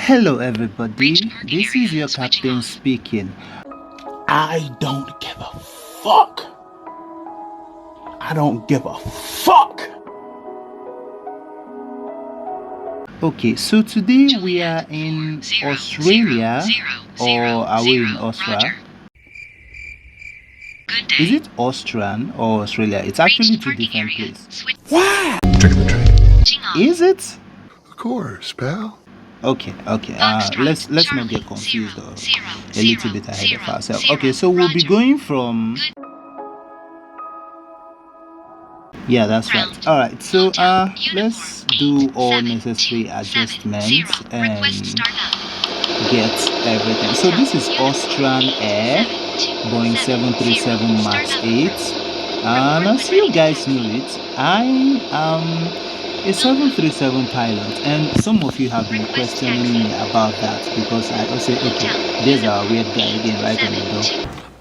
Hello everybody, this is your captain speaking. I don't give a fuck. I don't give a fuck. Okay, so today we are in Australia, or are we in Austria? Is it Austrian or Australia? It's actually two different places. Why? Taking the train. Is it? Of course, pal. Okay. Let's not get confused or a little bit ahead of ourselves. Okay, so we'll be going from. Yeah, that's right. All right, so let's do all necessary adjustments and get everything. So this is Austrian Air, Boeing 737 Max 8, and as you guys know it, I am a 737 pilot, and some of you have been questioning me about that because I also okay, there's our weird guy again right on the door.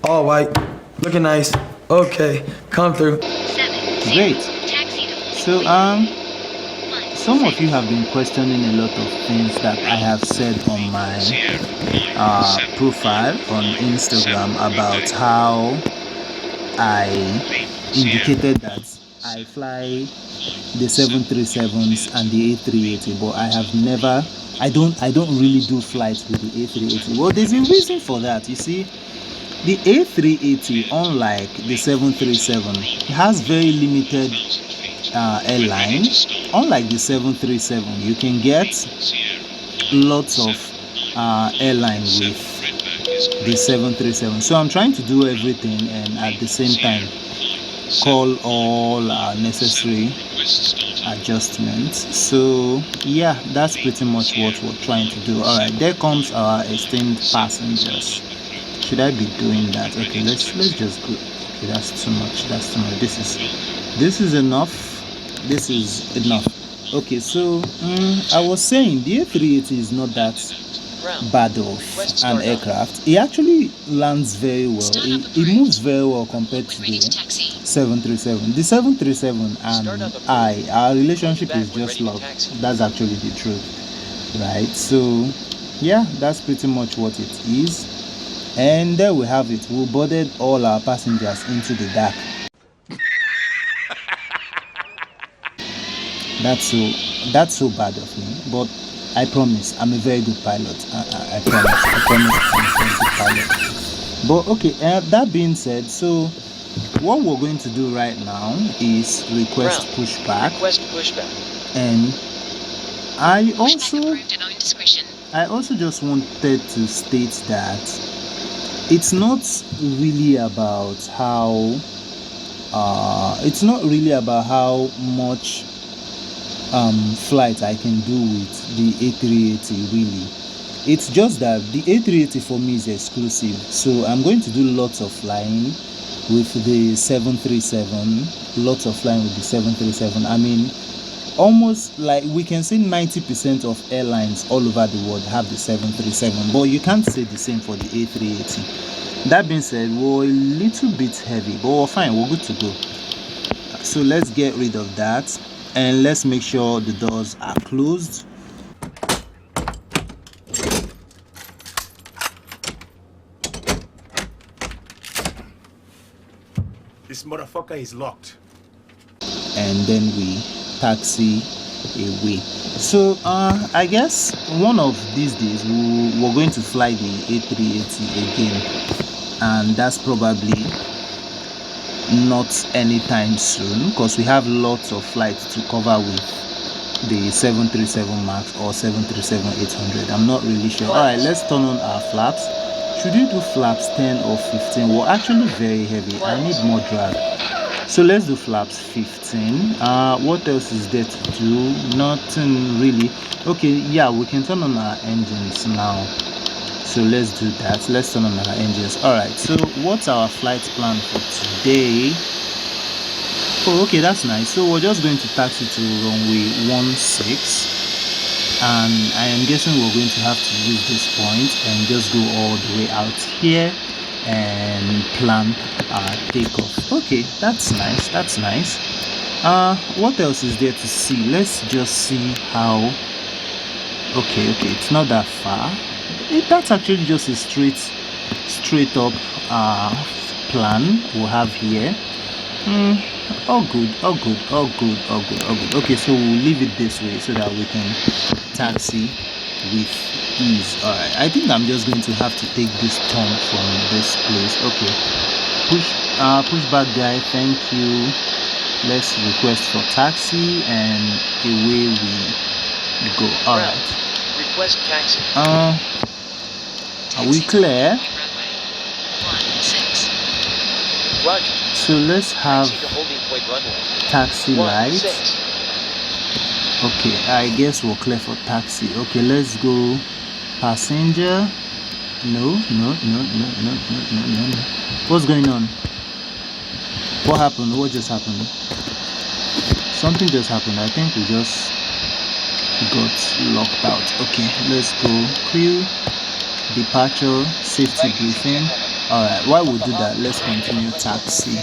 All white, looking nice. Okay, come through. Great. So some of you have been questioning a lot of things that I have said on my profile on Instagram about how I indicated that I fly the 737s and the A380, but I don't really do flights with the A380. Well, there's a reason for that. You see, the A380, unlike the 737, has very limited airline. Unlike the 737, you can get lots of airline with the 737. So I'm trying to do everything and at the same time call all necessary adjustments. So yeah, that's pretty much what we're trying to do. All right, there comes our esteemed passengers. Should I be doing that? Okay, let's just go. Okay, that's too much. This is enough. This is enough. Okay, so I was saying the A380 is not that bad of an aircraft. It actually lands very well. It moves very well compared to the 737. The 737 and our relationship is just love. That's actually the truth, right? So yeah, that's pretty much what it is. And there we have it. We boarded all our passengers into the dark. That's so bad of me, but I promise I'm a very good pilot. I promise I'm a very good pilot. But okay, that being said, so what we're going to do right now is request pushback. And I also just wanted to state that it's not really about how much flight I can do with the A380 really. It's just that the A380 for me is exclusive, so I'm going to do lots of flying with the 737. I mean, almost like we can say 90% of airlines all over the world have the 737, but you can't say the same for the A380. That being said, we're a little bit heavy, but we're fine, we're good to go. So let's get rid of that and let's make sure the doors are closed. This motherfucker is locked. And then we taxi away. So I guess one of these days we're going to fly the A380 again, and that's probably not anytime soon because we have lots of flights to cover with the 737 Max or 737-800. I'm not really sure. All right, let's turn on our flaps. Should we do flaps 10 or 15? We're actually very heavy. I need more drag. So let's do flaps 15. What else is there to do? Nothing really. Okay, yeah, we can turn on our engines now. So let's do that. Let's turn on our engines. All right, so what's our flight plan for today? Oh, okay, that's nice. So we're just going to taxi to runway 16, and I am guessing we're going to have to use this point and just go all the way out here and plan our takeoff. Okay, that's nice. What else is there to see? Let's just see how Okay, it's not that far. That's actually just a straight up plan we'll have here. All good. Okay, so we'll leave it this way so that we can taxi with ease. All right, I think I'm just going to have to take this turn from this place. Okay, push back, guy. Thank you. Let's request for taxi and away we go. All right. Request taxi. Are we clear? Roger. So let's have Taxi to holding point runway. taxi lights. 16. Okay, I guess we're clear for taxi. Okay, let's go passenger. No. What's going on? What happened? What just happened? Something just happened. I think we just got locked out. Okay, let's go. Crew, departure, safety briefing. Alright, while we do that, let's continue taxi.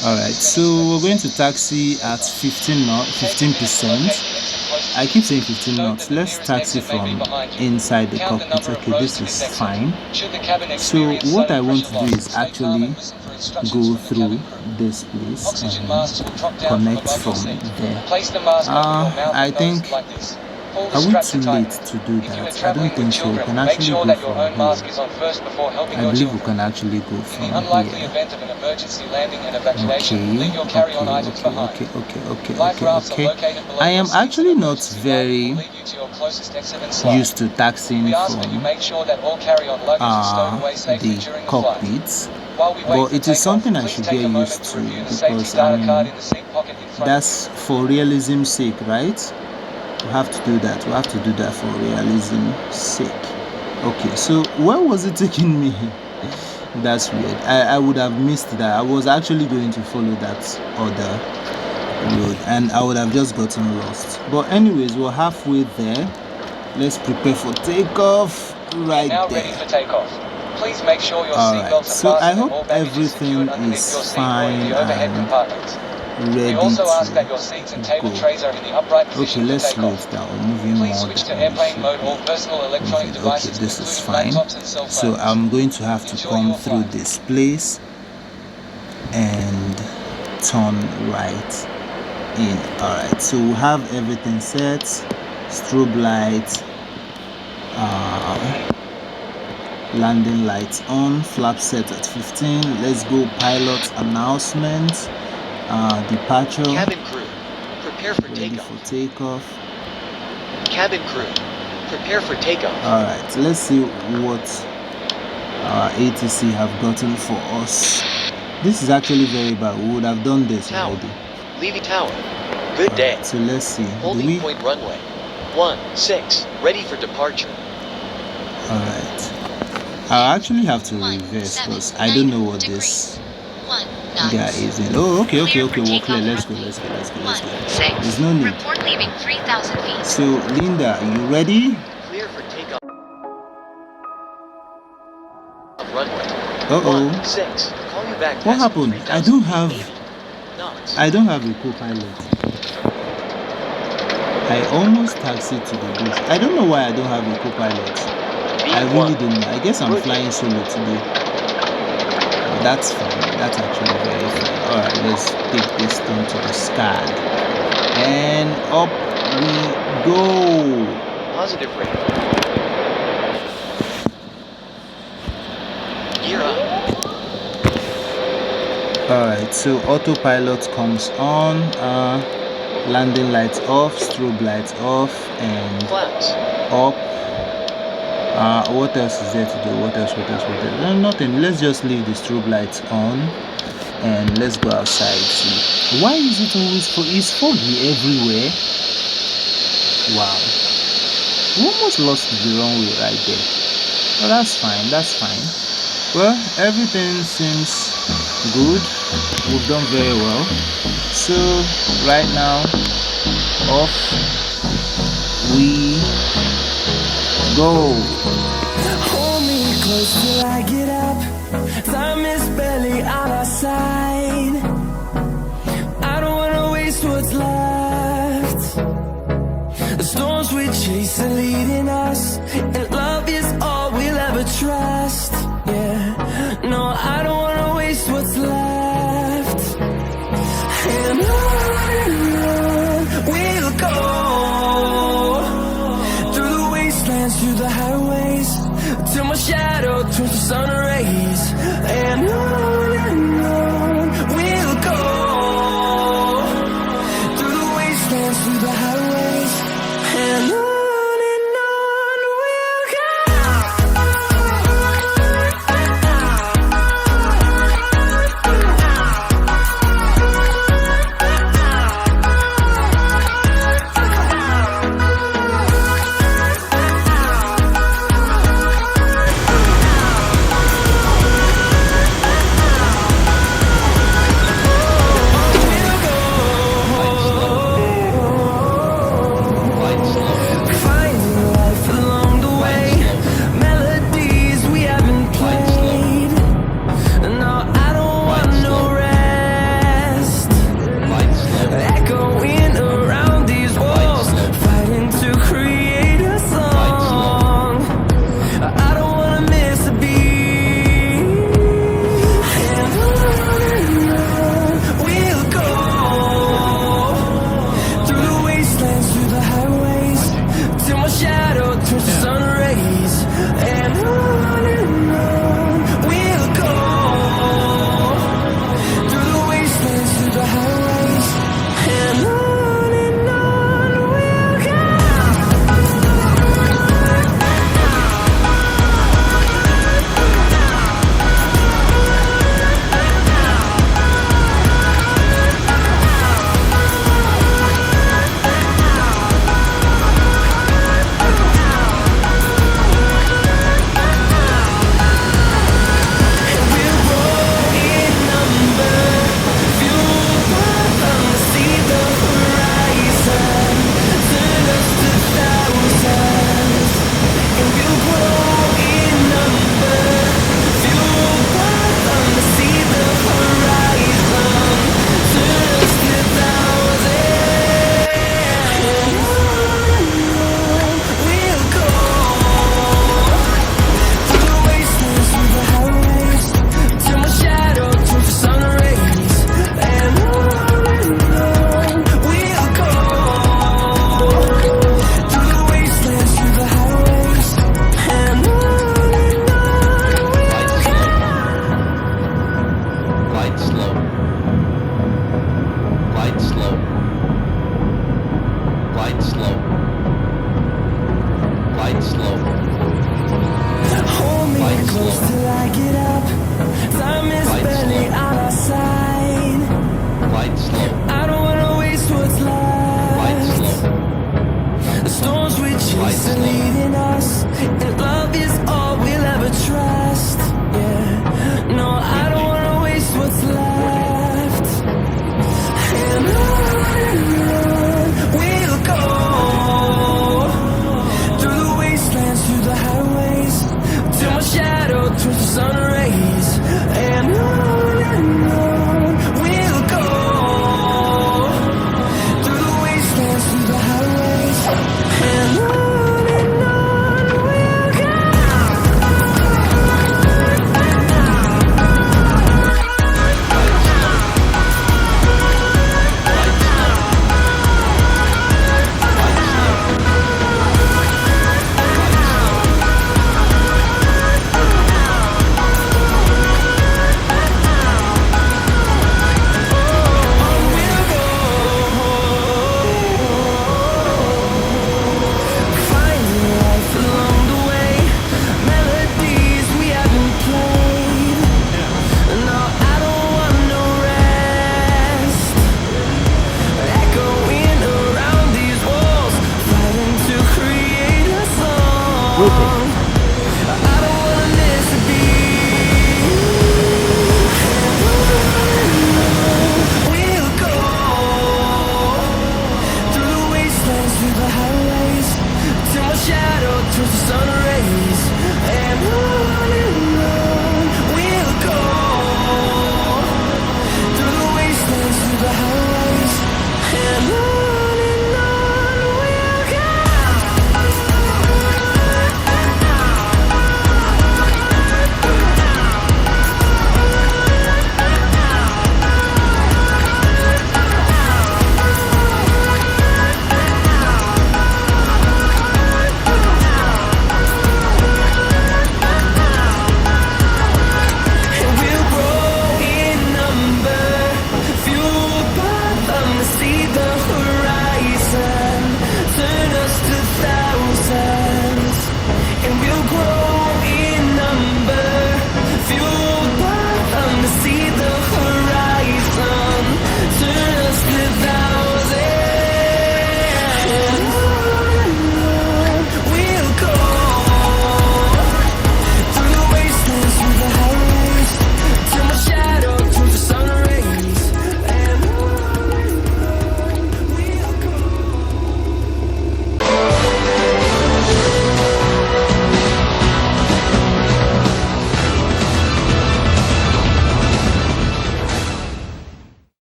Alright, so we're going to taxi at 15%. I keep saying 15 knots. Let's taxi from inside the cockpit. Okay, this is fine. So what I want to do is actually go through this place and connect from there. I think, are we too late to do that? I don't think so. We can actually go from here. I believe we can actually go from here. Okay. I am actually not very used to taxiing from the cockpits, but it is something I should get used to because I mean that's for realism's sake, right? We have to do that. We have to do that for realism's sake. Okay, so where was it taking me? That's weird. I would have missed that. I was actually going to follow that other road and I would have just gotten lost. But anyways, we're halfway there. Let's prepare for takeoff right now there. ready for takeoff. Please make sure your Alright, seatbelts so are I fastened hope and all baggage is everything secured underneath is your seat or fine in the overhead and compartment. ready We also ask to that your seats and table go. trays are in the upright Okay, position for let's slow takeoff. it down. We're moving Please more switch to than we airplane should mode be or personal electronic moving. devices, Okay, this is including fine. laptops and cell phones. So I'm going to have to Enjoy come your through flight. this place and turn right in. Alright, so we have everything set. Strobe lights, landing lights on, flap set at 15. Let's go. Pilot announcement, departure, Cabin crew, prepare for ready takeoff. for takeoff. Cabin crew, prepare for takeoff. Alright, let's see what our ATC have gotten for us. This is actually very bad. We would have done this Tower, already. leaving tower. Good day. Alright, so let's see. Do Holding we? point runway. 16, ready for departure. Alright. I actually have to reverse because I don't know what this guy is in. Oh, okay, we're clear. Let's go. There's no need. Report leaving 3,000 feet. So, Linda, are you ready? Clear for takeoff. Runway. Uh-oh. 16. Call you back. What happened? I don't have knots. a co-pilot. I almost taxied to the base. I don't know why I don't have a co-pilot. I really don't know. I guess I'm flying solo today. That's fine. That's actually very fine. Alright, let's take this thing to the sky. And up we go. Positive rate. Gear up. Alright, so autopilot comes on. Landing lights off, strobe lights off, and Flaps. up. What else is there to do? What else? Nothing. Let's just leave the strobe lights on and let's go outside. See, why is it always it's foggy everywhere? Wow, we almost lost the runway right there. Well, that's fine. Well, everything seems good. We've done very well. So right now, off we go.